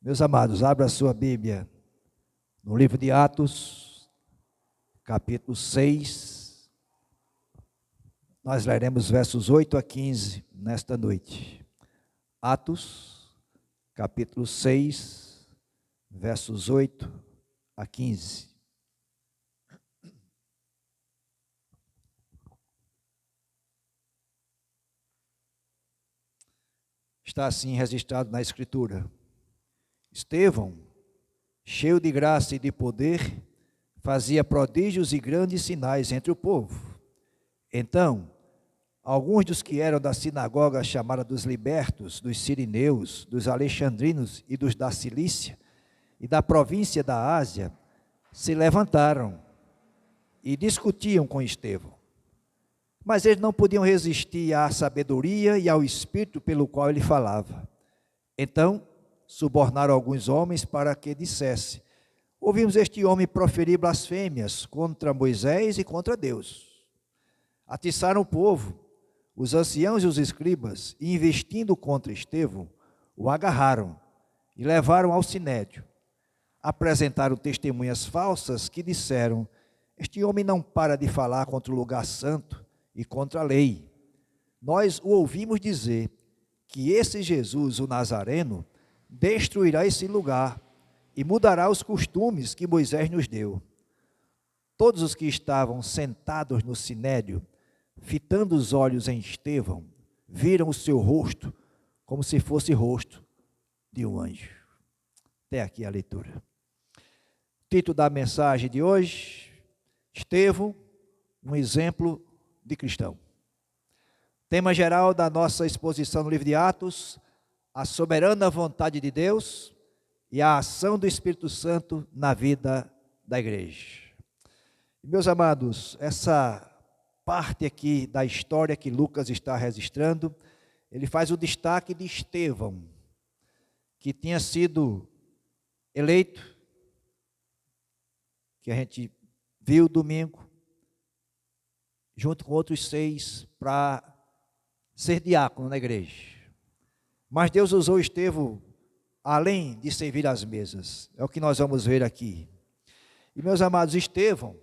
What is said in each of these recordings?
Meus amados, abra a sua Bíblia no livro de Atos, capítulo 6. Nós leremos versos 8 a 15 nesta noite. Atos, capítulo 6, versos 8 a 15. Está assim registrado na Escritura. Estevão, cheio de graça e de poder, fazia prodígios e grandes sinais entre o povo. Então, alguns dos que eram da sinagoga chamada dos libertos, dos sirineus, dos alexandrinos e dos da Cilícia e da província da Ásia, se levantaram e discutiam com Estevão. Mas eles não podiam resistir à sabedoria e ao espírito pelo qual ele falava. Então, subornaram alguns homens para que dissesse: ouvimos este homem proferir blasfêmias contra Moisés e contra Deus. Atiçaram o povo, os anciãos e os escribas, e investindo contra Estevão, o agarraram e levaram ao sinédrio. Apresentaram testemunhas falsas que disseram: este homem não para de falar contra o lugar santo e contra a lei. Nós o ouvimos dizer que esse Jesus, o Nazareno, destruirá esse lugar e mudará os costumes que Moisés nos deu. Todos os que estavam sentados no sinédrio, fitando os olhos em Estevão, viram o seu rosto como se fosse rosto de um anjo. Até aqui a leitura. Título da mensagem de hoje: Estevão, um exemplo de cristão. Tema geral da nossa exposição no livro de Atos: a soberana vontade de Deus e a ação do Espírito Santo na vida da igreja. Meus amados, essa parte aqui da história que Lucas está registrando, ele faz o destaque de Estevão, que tinha sido eleito, que a gente viu domingo, junto com outros 6, para ser diácono na igreja. Mas Deus usou Estevão além de servir às mesas. É o que nós vamos ver aqui. E meus amados, Estevão,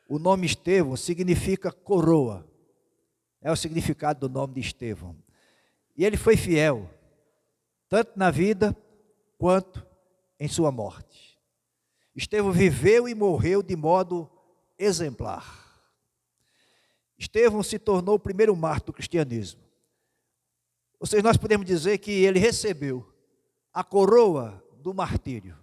o nome Estevão significa coroa. É o significado do nome de Estevão. E ele foi fiel, tanto na vida quanto em sua morte. Estevão viveu e morreu de modo exemplar. Estevão se tornou o primeiro mártir do cristianismo. Ou seja, nós podemos dizer que ele recebeu a coroa do martírio.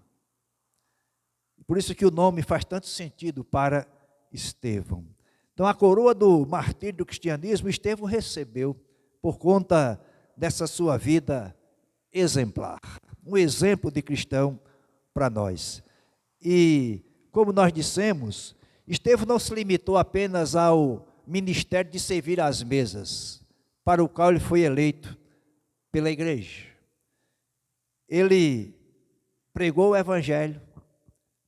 Por isso que o nome faz tanto sentido para Estevão. Então, a coroa do martírio do cristianismo, Estevão recebeu por conta dessa sua vida exemplar. Um exemplo de cristão para nós. E, como nós dissemos, Estevão não se limitou apenas ao ministério de servir às mesas, para o qual ele foi eleito pela igreja. Ele pregou o evangelho,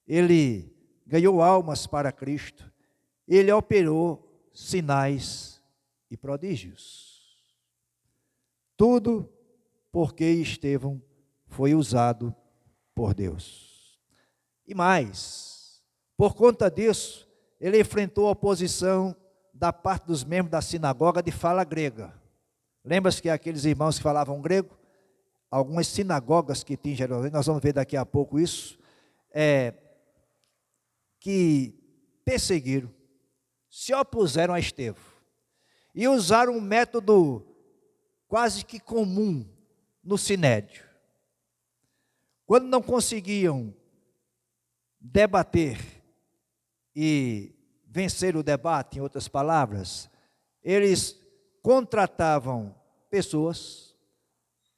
ele ganhou almas para Cristo, ele operou sinais e prodígios. Tudo porque Estevão foi usado por Deus. E mais, por conta disso, ele enfrentou a oposição da parte dos membros da sinagoga de fala grega. Lembra-se que aqueles irmãos que falavam grego? Algumas sinagogas que tinham em Jerusalém, nós vamos ver daqui a pouco isso, que perseguiram, se opuseram a Estevão e usaram um método quase que comum no sinédrio. Quando não conseguiam debater e vencer o debate, em outras palavras, eles contratavam pessoas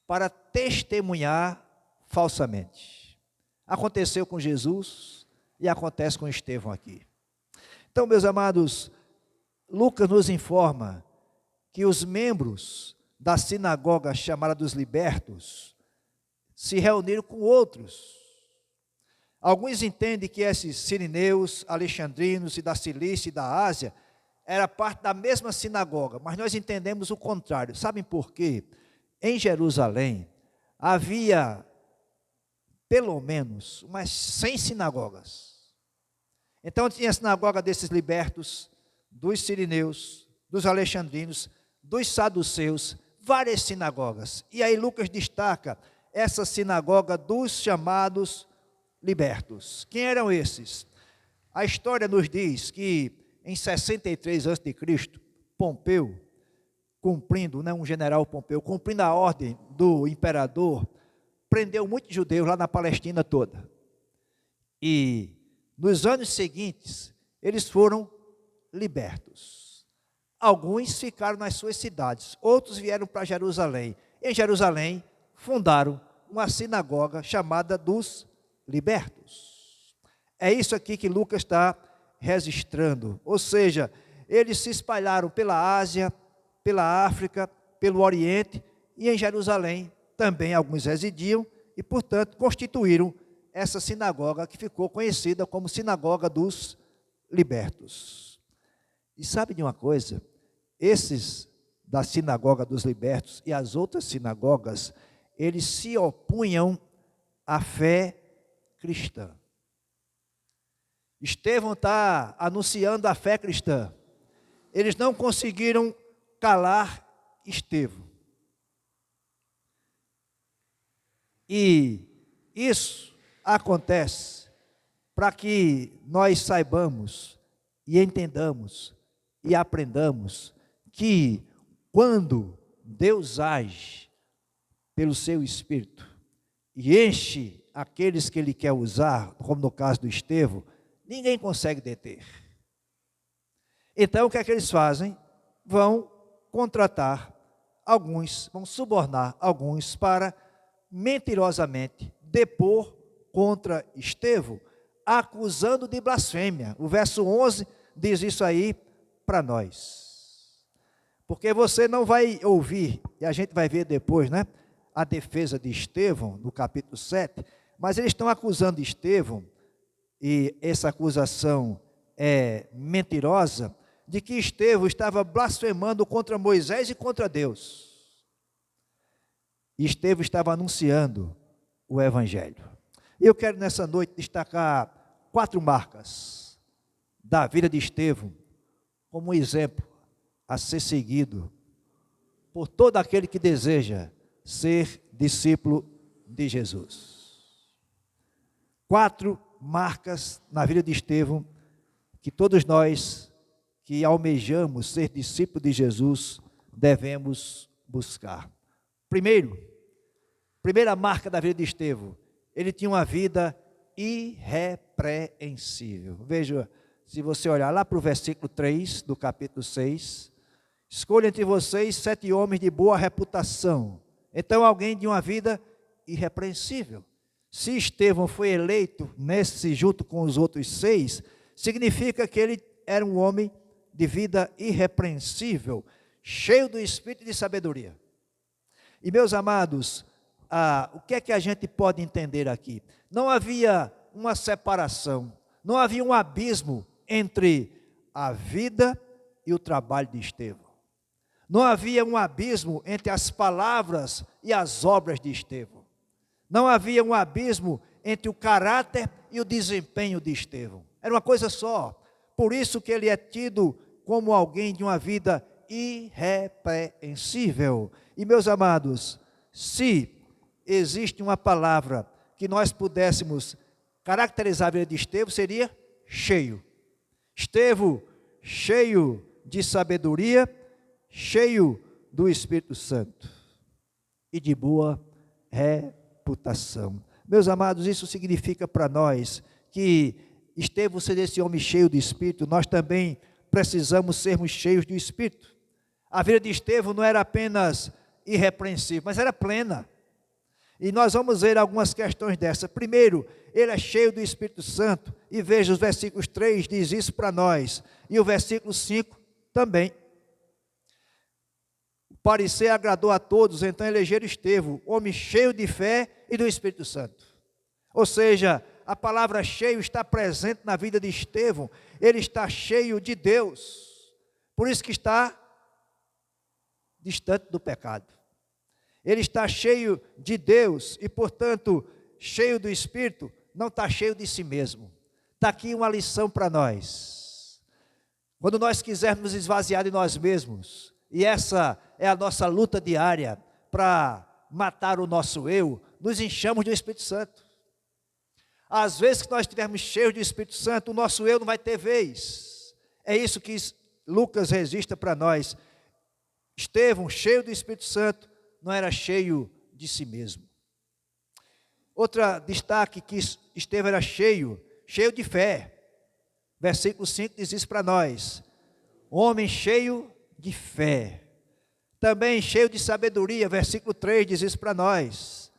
para testemunhar falsamente. Aconteceu com Jesus e acontece com Estevão aqui. Então, meus amados, Lucas nos informa que os membros da sinagoga chamada dos libertos se reuniram com outros. Alguns entendem que esses sirineus, alexandrinos e da Cilícia e da Ásia era parte da mesma sinagoga, mas nós entendemos o contrário. Sabem por quê? Em Jerusalém havia pelo menos umas 100 sinagogas. Então tinha a sinagoga desses libertos, dos sirineus, dos alexandrinos, dos saduceus, várias sinagogas. E aí Lucas destaca essa sinagoga dos chamados libertos. Quem eram esses? A história nos diz que em 63 a.C., Pompeu, cumprindo, um general Pompeu, cumprindo a ordem do imperador, prendeu muitos judeus lá na Palestina toda. E nos anos seguintes, eles foram libertos. Alguns ficaram nas suas cidades, outros vieram para Jerusalém. Em Jerusalém, fundaram uma sinagoga chamada dos libertos. É isso aqui que Lucas está registrando. Ou seja, eles se espalharam pela Ásia, pela África, pelo Oriente, e em Jerusalém também alguns residiam, e portanto constituíram essa sinagoga que ficou conhecida como Sinagoga dos Libertos. E sabe de uma coisa? Esses da Sinagoga dos Libertos e as outras sinagogas, eles se opunham à fé cristã. Estevão está anunciando a fé cristã. Eles não conseguiram calar Estevão. E isso acontece para que nós saibamos e entendamos e aprendamos que quando Deus age pelo seu Espírito e enche aqueles que Ele quer usar, como no caso do Estevão, ninguém consegue deter. Então o que é que eles fazem? Vão contratar alguns, vão subornar alguns para mentirosamente depor contra Estevão, acusando de blasfêmia. O verso 11 diz isso aí para nós. Porque você não vai ouvir, e a gente vai ver depois, a defesa de Estevão, no capítulo 7, mas eles estão acusando Estevão, e essa acusação é mentirosa, de que Estevão estava blasfemando contra Moisés e contra Deus. E Estevão estava anunciando o Evangelho. Eu quero nessa noite destacar 4 marcas da vida de Estevão, como um exemplo a ser seguido por todo aquele que deseja ser discípulo de Jesus. 4 marcas na vida de Estevão, que todos nós que almejamos ser discípulos de Jesus, devemos buscar. Primeira marca da vida de Estevão, ele tinha uma vida irrepreensível. Veja, se você olhar lá para o versículo 3 do capítulo 6, escolha entre vocês 7 homens de boa reputação. Então alguém de uma vida irrepreensível. Se Estevão foi eleito junto com os outros 6, significa que ele era um homem de vida irrepreensível, cheio do espírito de sabedoria. E meus amados, o que é que a gente pode entender aqui? Não havia uma separação, não havia um abismo entre a vida e o trabalho de Estevão. Não havia um abismo entre as palavras e as obras de Estevão. Não havia um abismo entre o caráter e o desempenho de Estevão. Era uma coisa só. Por isso que ele é tido como alguém de uma vida irrepreensível. E meus amados, se existe uma palavra que nós pudéssemos caracterizar a vida de Estevão, seria cheio. Estevão, cheio de sabedoria, cheio do Espírito Santo e de boa reputação. Meus amados, isso significa para nós que Estevão ser esse homem cheio de Espírito, nós também precisamos sermos cheios do Espírito. A vida de Estevão não era apenas irrepreensível, mas era plena. E nós vamos ver algumas questões dessa. Primeiro, ele é cheio do Espírito Santo, e veja os versículos 3, diz isso para nós, e o versículo 5 também. O parecer agradou a todos, então elegeram Estevão, homem cheio de fé e do Espírito Santo. Ou seja, a palavra cheio está presente na vida de Estevão, ele está cheio de Deus, por isso que está distante do pecado. Ele está cheio de Deus e, portanto, cheio do Espírito, não está cheio de si mesmo. Está aqui uma lição para nós. Quando nós quisermos esvaziar de nós mesmos, e essa é a nossa luta diária para matar o nosso eu, nos enchamos do Espírito Santo. Às vezes que nós estivermos cheios do Espírito Santo, o nosso eu não vai ter vez. É isso que Lucas registra para nós. Estevão, cheio do Espírito Santo, não era cheio de si mesmo. Outro destaque que Estevão era cheio de fé. Versículo 5 diz isso para nós. Homem cheio de fé. Também cheio de sabedoria. Versículo 3 diz isso para nós.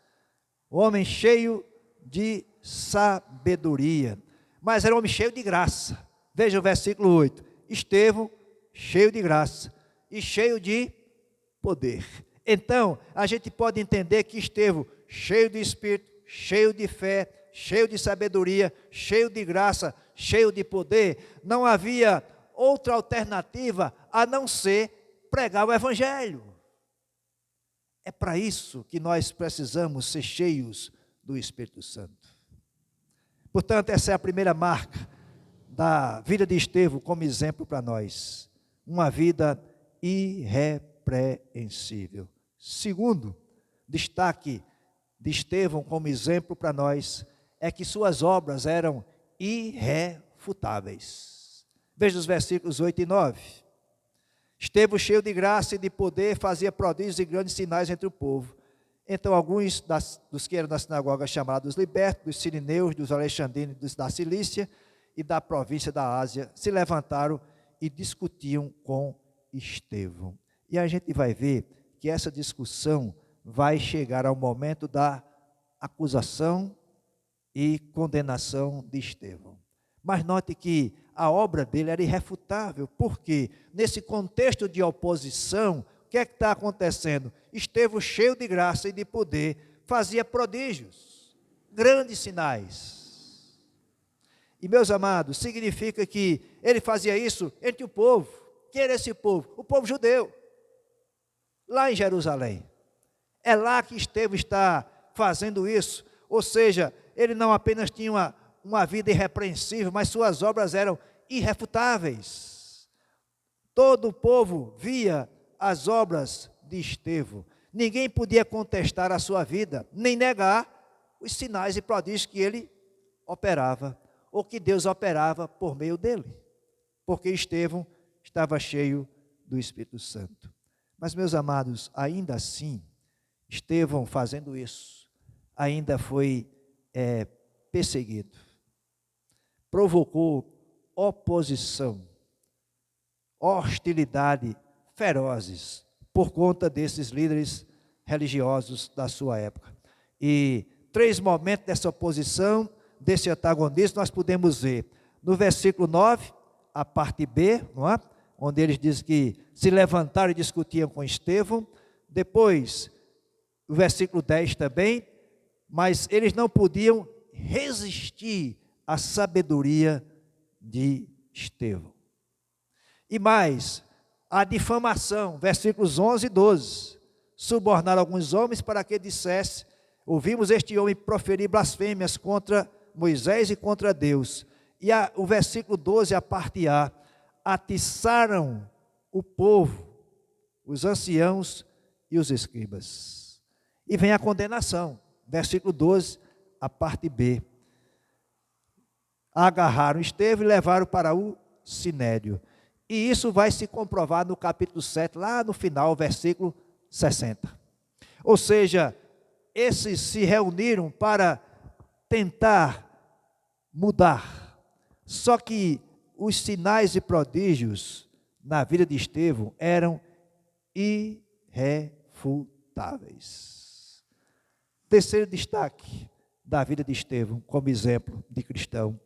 Homem cheio de sabedoria. Mas era um homem cheio de graça. Veja o versículo 8. Estevão, cheio de graça e cheio de poder. Então, a gente pode entender que Estevão, cheio de Espírito, cheio de fé, cheio de sabedoria, cheio de graça, cheio de poder, não havia outra alternativa a não ser pregar o Evangelho. É para isso que nós precisamos ser cheios do Espírito Santo. Portanto, essa é a primeira marca da vida de Estevão como exemplo para nós. Uma vida irrepreensível. Segundo destaque de Estevão como exemplo para nós é que suas obras eram irrefutáveis. Veja os versículos 8 e 9. Estevão, cheio de graça e de poder, fazia prodígios e grandes sinais entre o povo. Então alguns dos que eram da sinagoga chamados libertos, dos sirineus, dos alexandrinos, da Cilícia e da província da Ásia, se levantaram e discutiam com Estevão. E a gente vai ver que essa discussão vai chegar ao momento da acusação e condenação de Estevão. Mas note que a obra dele era irrefutável, porque nesse contexto de oposição, o que é que está acontecendo? Estevão, cheio de graça e de poder, fazia prodígios, grandes sinais. E meus amados, significa que ele fazia isso entre o povo. Quem era esse povo? O povo judeu, lá em Jerusalém. É lá que Estevão está fazendo isso. Ou seja, ele não apenas tinha uma vida irrepreensível, mas suas obras eram irrefutáveis. Todo o povo via as obras de Estevão. Ninguém podia contestar a sua vida, nem negar os sinais e prodígios que ele operava, ou que Deus operava por meio dele, porque Estevão estava cheio do Espírito Santo. Mas, meus amados, ainda assim, Estevão, fazendo isso, ainda foi perseguido, provocou oposição, hostilidade ferozes por conta desses líderes religiosos da sua época. E 3 momentos dessa oposição, desse antagonismo, nós podemos ver no versículo 9, a parte B, não é? Onde eles dizem que se levantaram e discutiam com Estevão. Depois, o versículo 10 também, mas eles não podiam resistir à sabedoria de Estevão. E mais, a difamação, versículos 11 e 12, subornaram alguns homens para que dissesse: ouvimos este homem proferir blasfêmias contra Moisés e contra Deus. E o versículo 12, a parte A, atiçaram o povo, os anciãos e os escribas. E vem a condenação, versículo 12, a parte B. Agarraram Estevão e levaram para o sinédrio. E isso vai se comprovar no capítulo 7, lá no final, versículo 60. Ou seja, esses se reuniram para tentar mudar. Só que os sinais e prodígios na vida de Estevão eram irrefutáveis. Terceiro destaque da vida de Estevão como exemplo de cristão: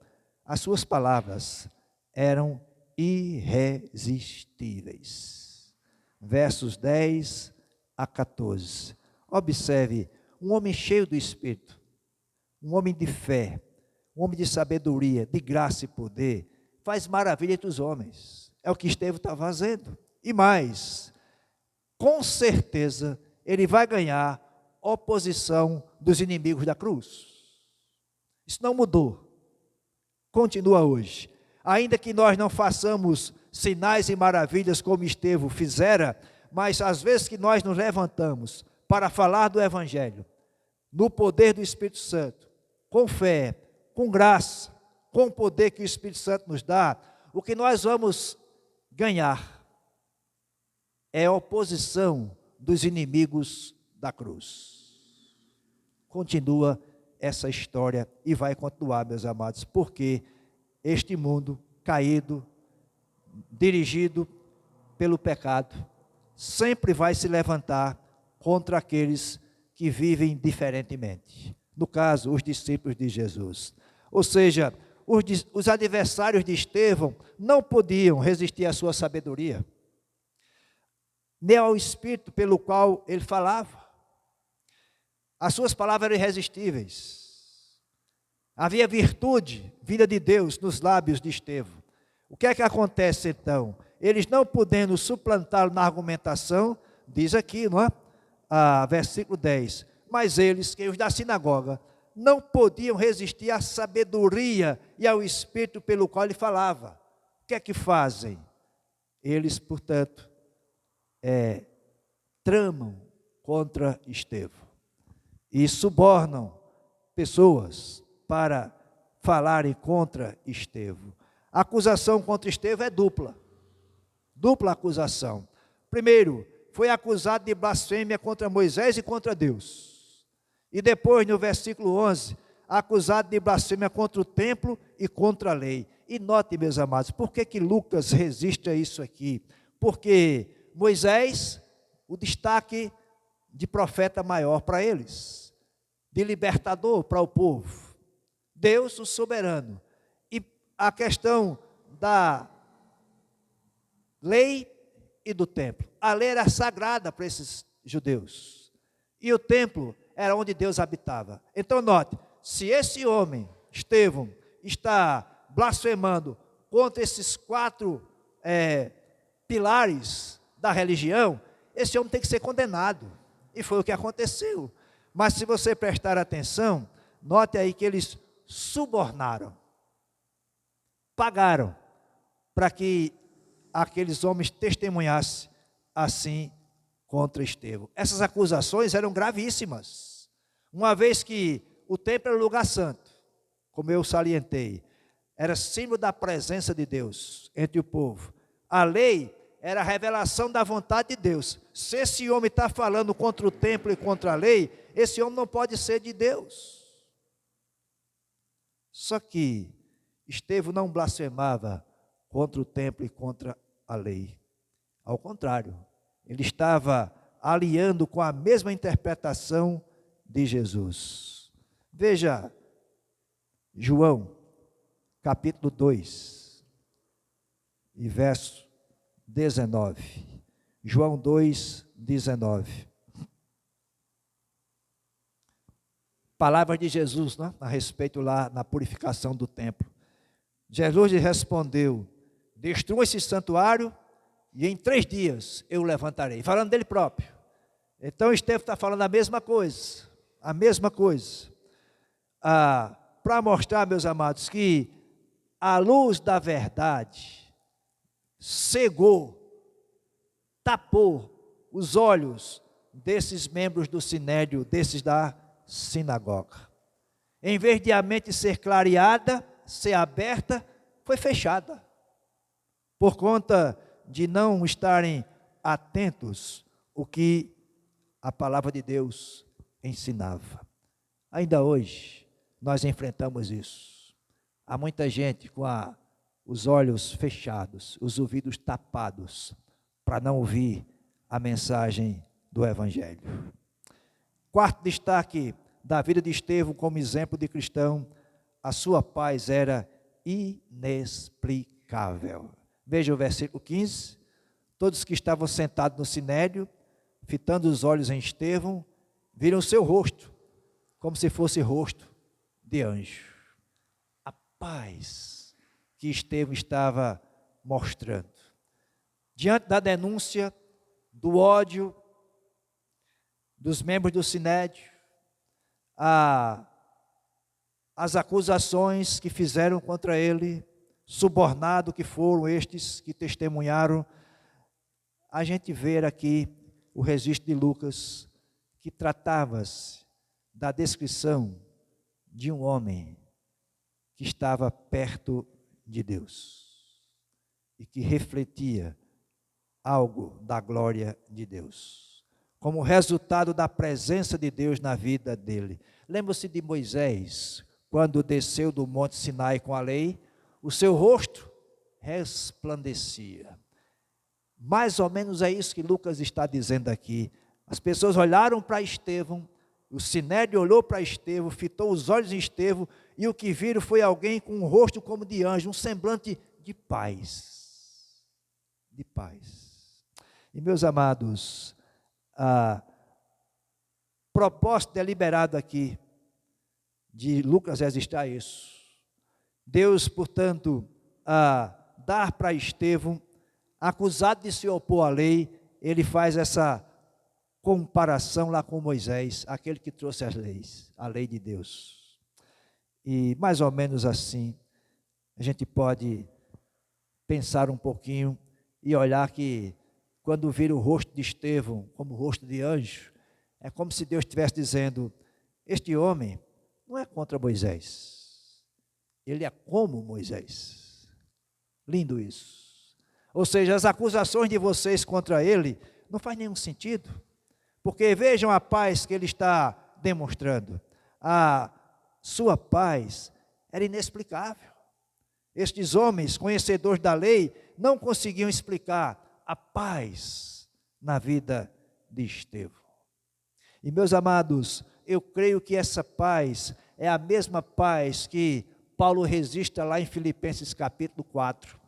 as suas palavras eram irresistíveis. Versos 10 a 14. Observe, um homem cheio do Espírito, um homem de fé, um homem de sabedoria, de graça e poder, faz maravilha entre os homens. É o que Estevão está fazendo. E mais, com certeza, ele vai ganhar oposição dos inimigos da cruz. Isso não mudou. Continua hoje. Ainda que nós não façamos sinais e maravilhas como Estevão fizera, mas às vezes que nós nos levantamos para falar do Evangelho, no poder do Espírito Santo, com fé, com graça, com o poder que o Espírito Santo nos dá, o que nós vamos ganhar é a oposição dos inimigos da cruz. Continua essa história e vai continuar, meus amados, porque este mundo caído, dirigido pelo pecado, sempre vai se levantar contra aqueles que vivem diferentemente. No caso, os discípulos de Jesus. Ou seja, os adversários de Estevão não podiam resistir à sua sabedoria, nem ao espírito pelo qual ele falava. As suas palavras eram irresistíveis. Havia virtude, vida de Deus nos lábios de Estevão. O que é que acontece então? Eles não podendo suplantá-lo na argumentação, diz aqui, não é? Versículo 10. Mas eles, que os da sinagoga, não podiam resistir à sabedoria e ao espírito pelo qual ele falava. O que é que fazem? Eles, portanto, tramam contra Estevão e subornam pessoas para falarem contra Estevão. A acusação contra Estevão é dupla acusação. Primeiro, foi acusado de blasfêmia contra Moisés e contra Deus. E depois, no versículo 11, acusado de blasfêmia contra o templo e contra a lei. E note, meus amados, por que Lucas resiste a isso aqui? Porque Moisés, o destaque de profeta maior para eles, de libertador para o povo. Deus, o soberano. E a questão da lei e do templo. A lei era sagrada para esses judeus. E o templo era onde Deus habitava. Então note, se esse homem, Estevão, está blasfemando contra esses 4 pilares da religião, esse homem tem que ser condenado. E foi o que aconteceu. Mas se você prestar atenção, note aí que eles subornaram, pagaram, para que aqueles homens testemunhassem assim contra Estevão. Essas acusações eram gravíssimas, uma vez que o templo era o lugar santo, como eu salientei, era símbolo da presença de Deus entre o povo. A lei era a revelação da vontade de Deus. Se esse homem está falando contra o templo e contra a lei, esse homem não pode ser de Deus. Só que Estevão não blasfemava contra o templo e contra a lei. Ao contrário, ele estava aliando com a mesma interpretação de Jesus. Veja, João, capítulo 2, e verso 19. João 2, 19. Palavras de Jesus, né, a respeito lá na purificação do templo. Jesus lhe respondeu: destrua esse santuário e em 3 dias eu o levantarei. Falando dele próprio. Então Estevão está falando a mesma coisa. A mesma coisa. Para mostrar, meus amados, que a luz da verdade cegou, tapou os olhos desses membros do sinédrio, desses da sinagoga. Em vez de a mente ser clareada, ser aberta, foi fechada. Por conta de não estarem atentos ao que a palavra de Deus ensinava. Ainda hoje, nós enfrentamos isso. Há muita gente com os olhos fechados, os ouvidos tapados, para não ouvir a mensagem do Evangelho. Quarto destaque da vida de Estevão como exemplo de cristão: a sua paz era inexplicável. Veja o versículo 15. Todos que estavam sentados no sinédrio, fitando os olhos em Estevão, viram seu rosto, como se fosse rosto de anjo. A paz que Estevão estava mostrando. Diante da denúncia, do ódio dos membros do sinédrio, as acusações que fizeram contra ele, subornado que foram estes que testemunharam, a gente vê aqui o registro de Lucas, que tratava-se da descrição de um homem que estava perto de Deus e que refletia algo da glória de Deus, como resultado da presença de Deus na vida dele. Lembra-se de Moisés, quando desceu do monte Sinai com a lei, o seu rosto resplandecia. Mais ou menos é isso que Lucas está dizendo aqui. As pessoas olharam para Estevão, o Sinédrio olhou para Estevão, fitou os olhos em Estevão, e o que viram foi alguém com um rosto como de anjo, um semblante de paz. De paz. E meus amados, a propósito deliberado aqui de Lucas registrar isso. Deus, portanto, a dar para Estevão, acusado de se opor à lei, ele faz essa comparação lá com Moisés, aquele que trouxe as leis, a lei de Deus. E mais ou menos assim, a gente pode pensar um pouquinho e olhar que quando vira o rosto de Estevão como o rosto de anjo, é como se Deus estivesse dizendo, este homem não é contra Moisés, ele é como Moisés. Lindo isso. Ou seja, as acusações de vocês contra ele não faz nenhum sentido, porque vejam a paz que ele está demonstrando. A sua paz era inexplicável. Estes homens, conhecedores da lei, não conseguiam explicar a paz na vida de Estevão. E meus amados, eu creio que essa paz é a mesma paz que Paulo registra lá em Filipenses capítulo 4,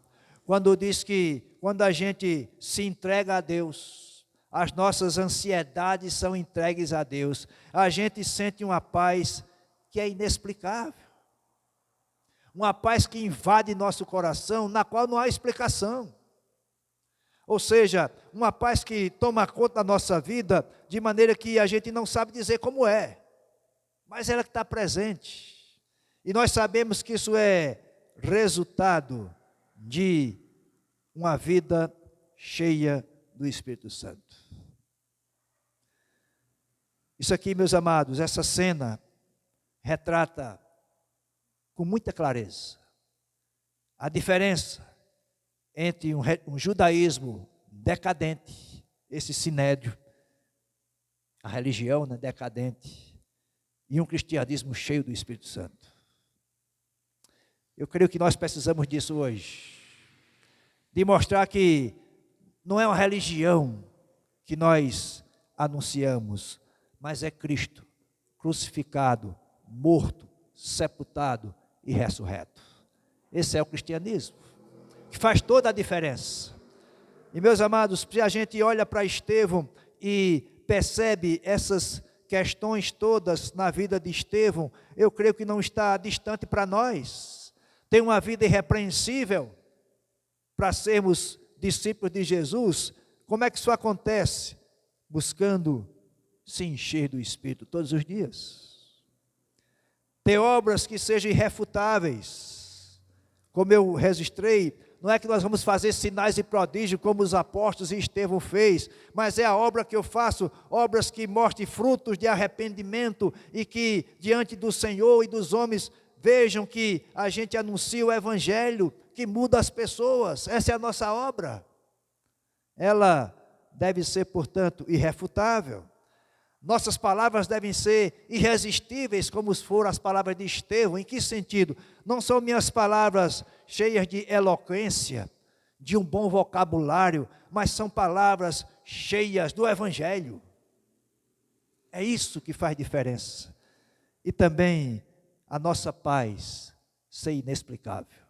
quando diz que quando a gente se entrega a Deus, as nossas ansiedades são entregues a Deus, a gente sente uma paz que é inexplicável, uma paz que invade nosso coração, na qual não há explicação. Ou seja, uma paz que toma conta da nossa vida, de maneira que a gente não sabe dizer como é, mas ela que está presente. E nós sabemos que isso é resultado de uma vida cheia do Espírito Santo. Isso aqui, meus amados, essa cena retrata com muita clareza a diferença entre um judaísmo decadente, esse sinédrio, a religião, né, decadente, e um cristianismo cheio do Espírito Santo. Eu creio que nós precisamos disso hoje, de mostrar que não é uma religião que nós anunciamos, mas é Cristo, crucificado, morto, sepultado e ressurreto. Esse é o cristianismo, que faz toda a diferença. E meus amados, se a gente olha para Estevão e percebe essas questões todas na vida de Estevão, eu creio que não está distante para nós. Tem uma vida irrepreensível para sermos discípulos de Jesus. Como é que isso acontece? Buscando se encher do Espírito todos os dias. Ter obras que sejam irrefutáveis. Como eu registrei, não é que nós vamos fazer sinais e prodígios como os apóstolos e Estevão fez, mas é a obra que eu faço, obras que mostrem frutos de arrependimento e que diante do Senhor e dos homens vejam que a gente anuncia o Evangelho que muda as pessoas. Essa é a nossa obra. Ela deve ser, portanto, irrefutável. Nossas palavras devem ser irresistíveis, como foram as palavras de Estevão. Em que sentido? Não são minhas palavras cheias de eloquência, de um bom vocabulário, mas são palavras cheias do Evangelho. É isso que faz diferença. E também a nossa paz ser inexplicável.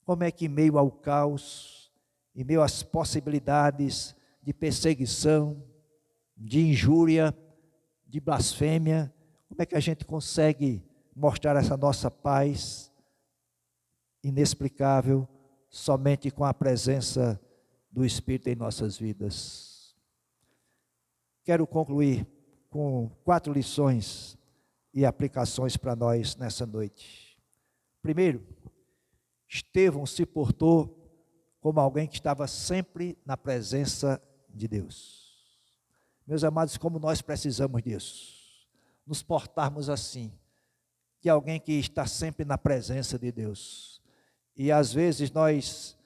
Como é que em meio ao caos, em meio às possibilidades de perseguição, de injúria, de blasfêmia, como é que a gente consegue mostrar essa nossa paz inexplicável somente com a presença do Espírito em nossas vidas? Quero concluir com 4 lições e aplicações para nós nessa noite. Primeiro, Estevão se portou como alguém que estava sempre na presença de Deus. Meus amados, como nós precisamos disso, nos portarmos assim, de alguém que está sempre na presença de Deus. E às vezes nós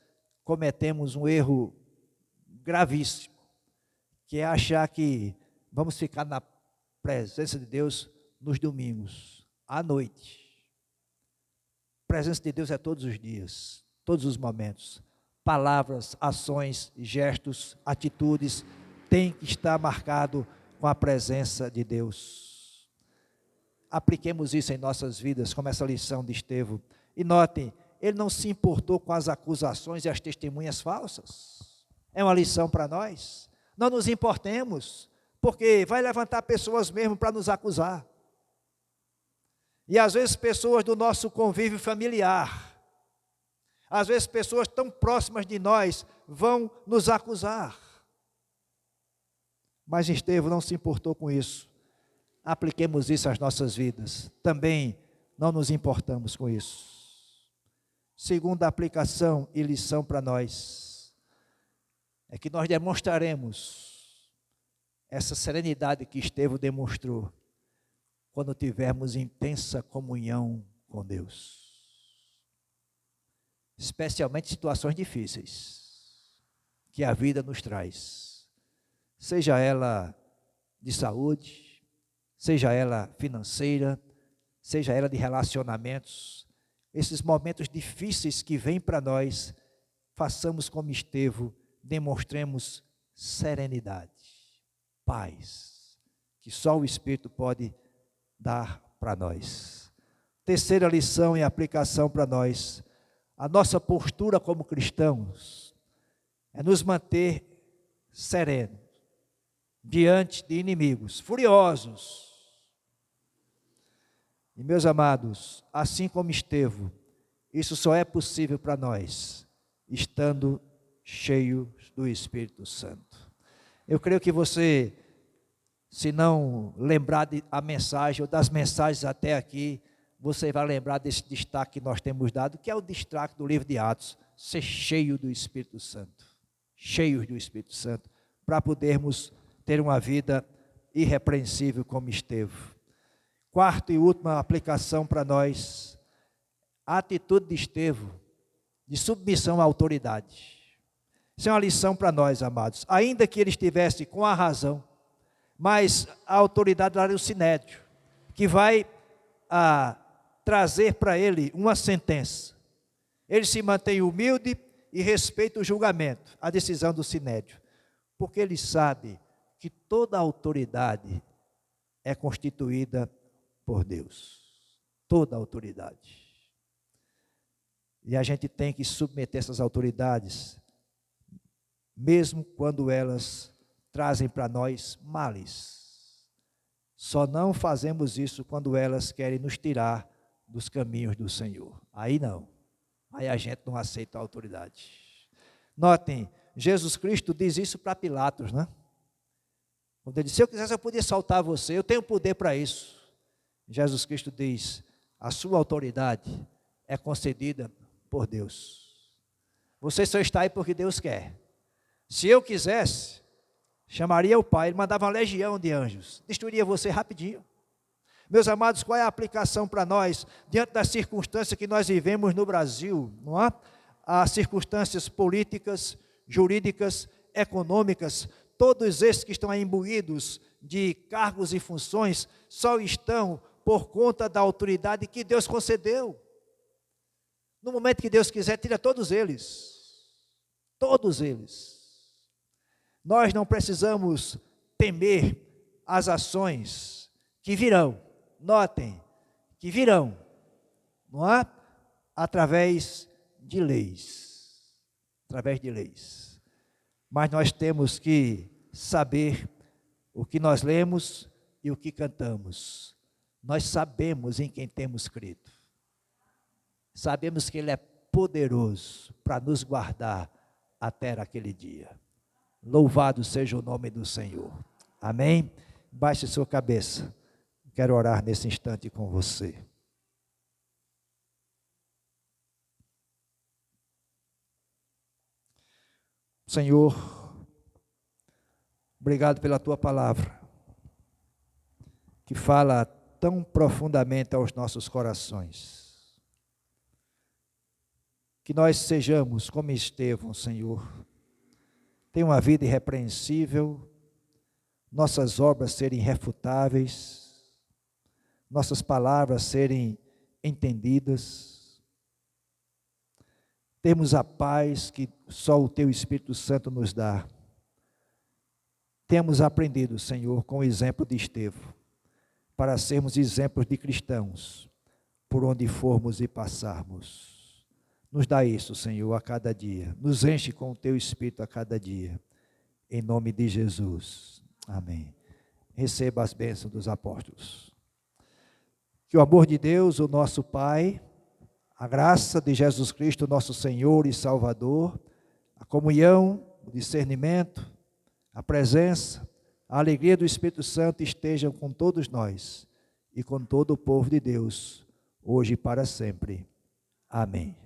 cometemos um erro gravíssimo, que é achar que vamos ficar na presença de Deus nos domingos, à noite. A presença de Deus é todos os dias, todos os momentos. Palavras, ações, gestos, atitudes, tem que estar marcado com a presença de Deus. Apliquemos isso em nossas vidas, como essa lição de Estevão. E notem, ele não se importou com as acusações e as testemunhas falsas. É uma lição para nós. Não nos importemos, porque vai levantar pessoas mesmo para nos acusar. E às vezes pessoas do nosso convívio familiar, às vezes pessoas tão próximas de nós vão nos acusar. Mas Estevão não se importou com isso. Apliquemos isso às nossas vidas. Também não nos importamos com isso. Segunda aplicação e lição para nós é que nós demonstraremos essa serenidade que Estevão demonstrou quando tivermos intensa comunhão com Deus. Especialmente em situações difíceis que a vida nos traz. Seja ela de saúde, seja ela financeira, seja ela de relacionamentos. Esses momentos difíceis que vêm para nós, façamos como Estevão, demonstremos serenidade, paz, que só o Espírito pode dar para nós. Terceira lição e aplicação para nós, a nossa postura como cristãos é nos manter serenos diante de inimigos furiosos. E meus amados, assim como Estevão, isso só é possível para nós, estando cheios do Espírito Santo. Eu creio que você, se não lembrar a mensagem ou das mensagens até aqui, você vai lembrar desse destaque que nós temos dado, que é o destaque do livro de Atos, ser cheio do Espírito Santo, cheios do Espírito Santo, para podermos ter uma vida irrepreensível como Estevão. Quarta e última aplicação para nós, a atitude de Estevão, de submissão à autoridade. Isso é uma lição para nós, amados. Ainda que ele estivesse com a razão, mas a autoridade lá era o Sinédrio, que vai trazer para ele uma sentença. Ele se mantém humilde e respeita o julgamento, a decisão do Sinédrio, porque ele sabe que toda a autoridade é constituída por Deus. Toda a autoridade. E a gente tem que submeter essas autoridades, mesmo quando elas trazem para nós males. Só não fazemos isso quando elas querem nos tirar dos caminhos do Senhor. Aí não. Aí a gente não aceita a autoridade. Notem, Jesus Cristo diz isso para Pilatos, né? Quando ele disse, se eu quisesse eu podia soltar você, eu tenho poder para isso. Jesus Cristo diz, a sua autoridade é concedida por Deus. Você só está aí porque Deus quer. Se eu quisesse, chamaria o Pai, ele mandava uma legião de anjos, destruiria você rapidinho. Meus amados, qual é a aplicação para nós, diante das circunstâncias que nós vivemos no Brasil, não há? As circunstâncias políticas, jurídicas, econômicas, todos esses que estão aí imbuídos de cargos e funções, só estão por conta da autoridade que Deus concedeu. No momento que Deus quiser, tira todos eles. Todos eles. Nós não precisamos temer as ações que virão. Notem, que virão, não é? Através de leis. Através de leis. Mas nós temos que saber o que nós lemos e o que cantamos. Nós sabemos em quem temos crido. Sabemos que Ele é poderoso para nos guardar até aquele dia. Louvado seja o nome do Senhor. Amém? Baixe sua cabeça. Quero orar nesse instante com você. Senhor, obrigado pela tua palavra, que fala tão profundamente aos nossos corações. Que nós sejamos como Estevão, Senhor, tenha uma vida irrepreensível, nossas obras serem irrefutáveis, nossas palavras serem entendidas, termos a paz que só o Teu Espírito Santo nos dá. Temos aprendido, Senhor, com o exemplo de Estevão, para sermos exemplos de cristãos, por onde formos e passarmos. Nos dá isso, Senhor, a cada dia. Nos enche com o Teu Espírito a cada dia. Em nome de Jesus. Amém. Receba as bênçãos dos apóstolos. Que o amor de Deus, o nosso Pai, a graça de Jesus Cristo, nosso Senhor e Salvador, a comunhão, o discernimento, a presença, a alegria do Espírito Santo estejam com todos nós e com todo o povo de Deus, hoje e para sempre. Amém.